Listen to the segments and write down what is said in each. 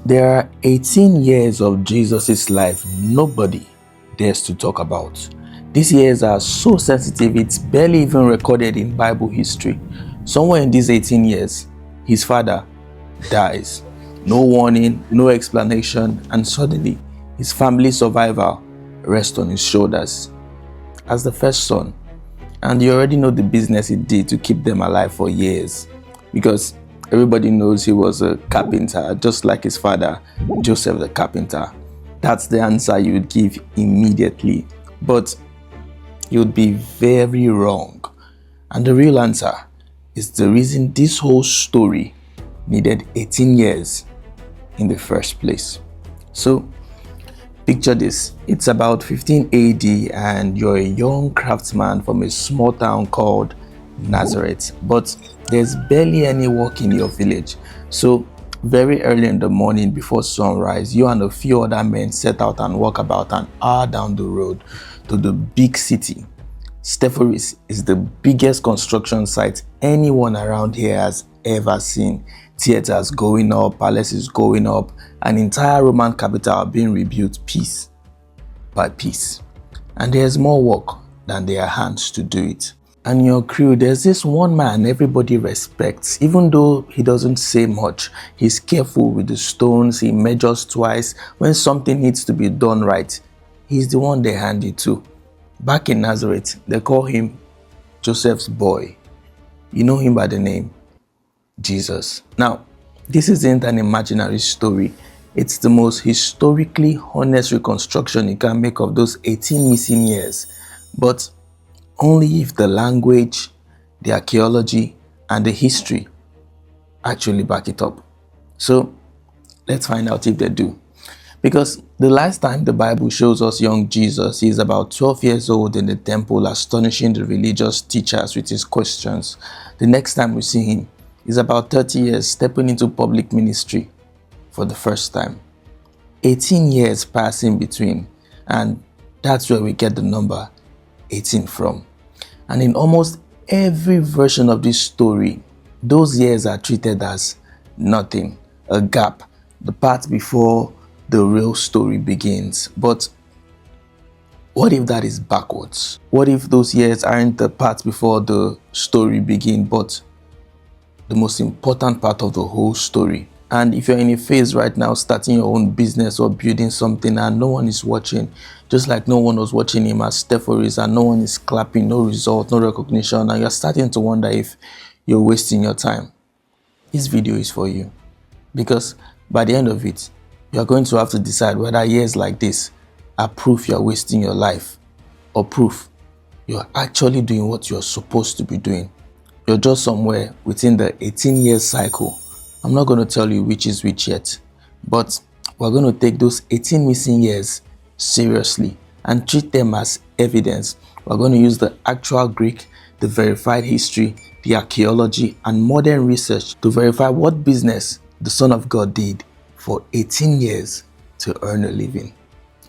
There are 18 years of Jesus' life nobody dares to talk about. These years are so sensitive it's barely even recorded in Bible history. Somewhere in these 18 years, his father dies. No warning, no explanation, and suddenly his family's survival rests on his shoulders. As the first son, and you already know the business he did to keep them alive for years, because everybody knows he was a carpenter, just like his father, Joseph the carpenter. That's the answer you would give immediately, but you'd be very wrong. And the real answer is the reason this whole story needed 18 years in the first place. So picture this. It's about 15 AD and you're a young craftsman from a small town called Nazareth, but there's barely any work in your village. So very early in the morning before sunrise, you and a few other men set out and walk about an hour down the road to the big city. Sepphoris is the biggest construction site anyone around here has ever seen. Theaters going up, palaces going up, an entire Roman capital being rebuilt piece by piece. And there's more work than there are hands to do it. And your crew, there's this one man everybody respects, even though he doesn't say much. He's careful with the stones, he measures twice. When something needs to be done right, he's the one they hand it to. Back in Nazareth, they call him Joseph's boy. You know him by the name Jesus. Now, this isn't an imaginary story. It's the most historically honest reconstruction you can make of those 18 missing years. But only if the language, the archaeology, and the history actually back it up. So let's find out if they do. Because the last time the Bible shows us young Jesus, he is about 12 years old in the temple, astonishing the religious teachers with his questions. The next time we see him, he's about 30 years stepping into public ministry for the first time. 18 years pass in between, and that's where we get the number 18 from. And in almost every version of this story, those years are treated as nothing, a gap, the part before the real story begins. But what if that is backwards? What if those years aren't the part before the story begins, but the most important part of the whole story? And if you're in a phase right now starting your own business or building something and no one is watching, just like no one was watching him as Sepphoris and no one is clapping, no result, no recognition, and you're starting to wonder if you're wasting your time, this video is for you. Because by the end of it, you're going to have to decide whether years like this are proof you're wasting your life or proof you're actually doing what you're supposed to be doing. You're just somewhere within the 18-year cycle. I'm not going to tell you which is which yet, but we're going to take those 18 missing years seriously and treat them as evidence. We're going to use the actual Greek, the verified history, the archaeology, and modern research to verify what business the Son of God did for 18 years to earn a living.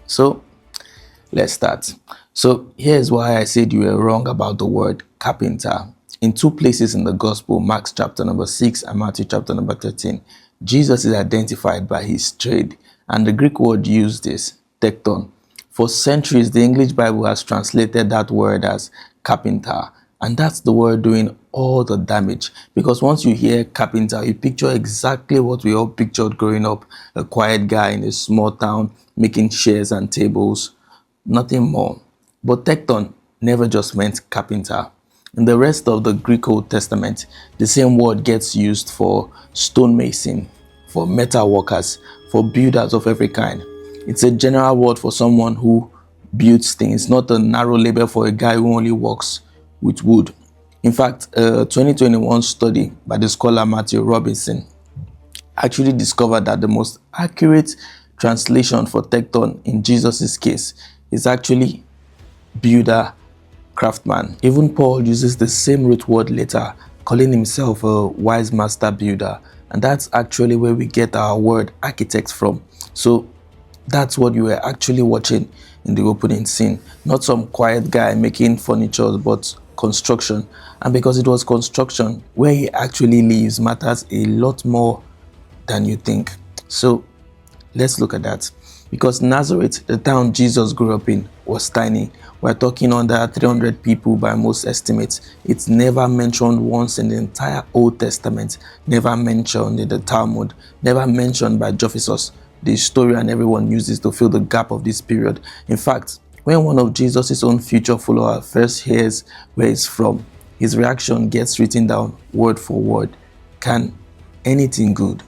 So let's start. So here's why I said you were wrong about the word carpenter. In two places in the gospel, Mark chapter number 6 and Matthew chapter number 13, Jesus is identified by his trade, and the Greek word used is tekton. For centuries, the English Bible has translated that word as carpenter, and that's the word doing all the damage. Because once you hear carpenter, you picture exactly what we all pictured growing up: a quiet guy in a small town making chairs and tables, nothing more. But tekton never just meant carpenter. In the rest of the Greek Old Testament, the same word gets used for stonemason, for metal workers, for builders of every kind. It's a general word for someone who builds things, not a narrow label for a guy who only works with wood. In fact, a 2021 study by the scholar Matthew Robinson actually discovered that the most accurate translation for tekton in Jesus' case is actually builder, craftsman. Even Paul uses the same root word later, calling himself a wise master builder, and that's actually where we get our word architect from. So that's what you were actually watching in the opening scene, not some quiet guy making furniture, but construction. And because it was construction, where he actually lives matters a lot more than you think. So Let's look at that. Because Nazareth, the town Jesus grew up in, was tiny. We're talking under 300 people by most estimates. It's never mentioned once in the entire Old Testament, never mentioned in the Talmud, never mentioned by Josephus, the historian everyone uses to fill the gap of this period. In fact, when one of Jesus' own future followers first hears where he's from, his reaction gets written down word for word. Can anything good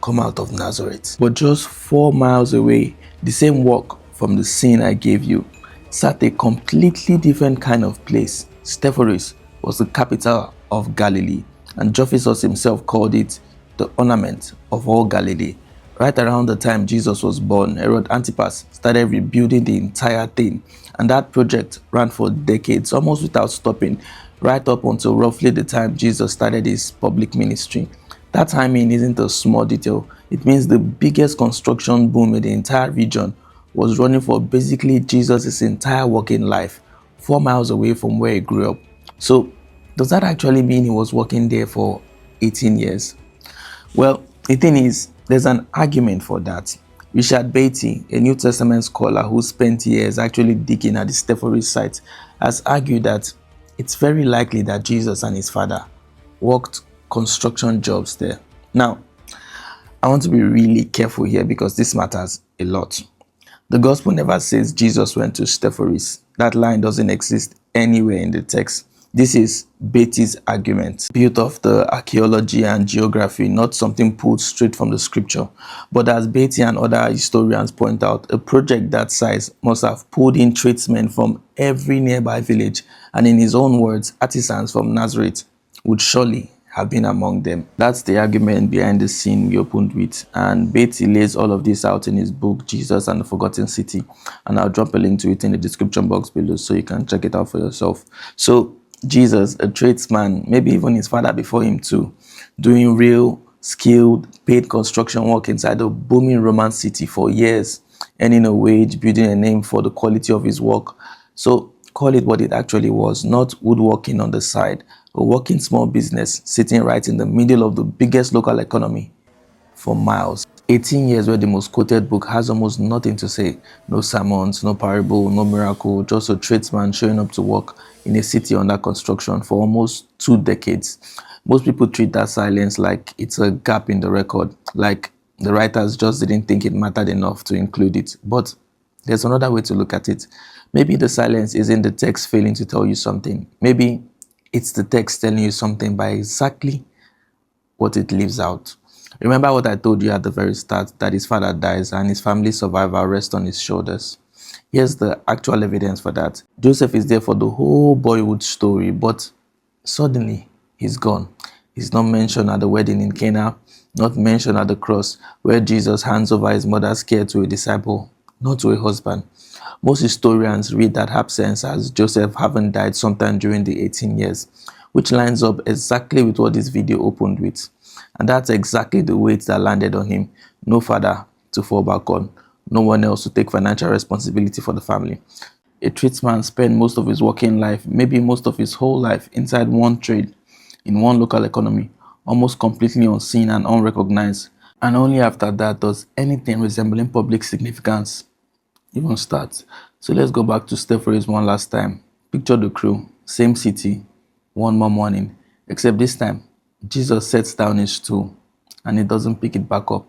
come out of Nazareth? But just 4 miles away, the same walk from the scene I gave you, sat a completely different kind of place. Sepphoris was the capital of Galilee, and Josephus himself called it the ornament of all Galilee. Right around the time Jesus was born, Herod Antipas started rebuilding the entire thing, and that project ran for decades, almost without stopping, right up until roughly the time Jesus started his public ministry. That timing isn't a small detail. It means the biggest construction boom in the entire region was running for basically Jesus' entire working life, 4 miles away from where he grew up. So, does that actually mean he was working there for 18 years? Well, the thing is, there's an argument for that. Richard Beatty, a New Testament scholar who spent years actually digging at the Sepphoris site, has argued that it's very likely that Jesus and his father worked construction jobs there. Now, I want to be really careful here because this matters a lot. The gospel never says Jesus went to Sepphoris. That line doesn't exist anywhere in the text. This is Beatty's argument, built off the archaeology and geography, not something pulled straight from the scripture. But as Beatty and other historians point out, a project that size must have pulled in tradesmen from every nearby village, and in his own words, artisans from Nazareth would surely have been among them. That's the argument behind the scene we opened with, and Beatty lays all of this out in his book Jesus and the Forgotten City, and I'll drop a link to it in the description box below so you can check it out for yourself. So Jesus, a tradesman, maybe even his father before him too, doing real skilled paid construction work inside a booming Roman city for years, earning a wage, building a name for the quality of his work. So call it what it actually was, not woodworking on the side, a working small business sitting right in the middle of the biggest local economy for miles. 18 years where the most quoted book has almost nothing to say. No sermons, no parable, no miracle, just a tradesman showing up to work in a city under construction for almost 2 decades. Most people treat that silence like it's a gap in the record, like the writers just didn't think it mattered enough to include it. But there's another way to look at it. Maybe the silence isn't the text failing to tell you something. Maybe it's the text telling you something by exactly what it leaves out. Remember what I told you at the very start, that his father dies and his family survival rests on his shoulders. Here's the actual evidence for that. Joseph is there for the whole boyhood story, but suddenly he's gone. He's not mentioned at the wedding in Cana, not mentioned at the cross where Jesus hands over his mother's care to a disciple, not to a husband. Most historians read that absence as Joseph having died sometime during the 18 years, which lines up exactly with what this video opened with. And that's exactly the weight that landed on him. No father to fall back on, no one else to take financial responsibility for the family. A tradesman spent most of his working life, maybe most of his whole life, inside one trade, in one local economy, almost completely unseen and unrecognized. And only after that does anything resembling public significance even start. So let's go back to Sepphoris one last time. Picture the crew, same city, one more morning, except this time, Jesus sets down his stool and he doesn't pick it back up.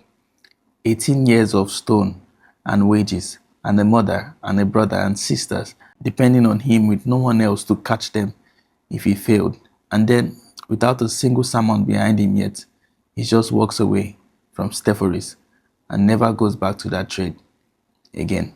18 years of stone and wages, and a mother and a brother and sisters depending on him with no one else to catch them if he failed. And then, without a single sermon behind him yet, he just walks away from Sepphoris and never goes back to that trade again.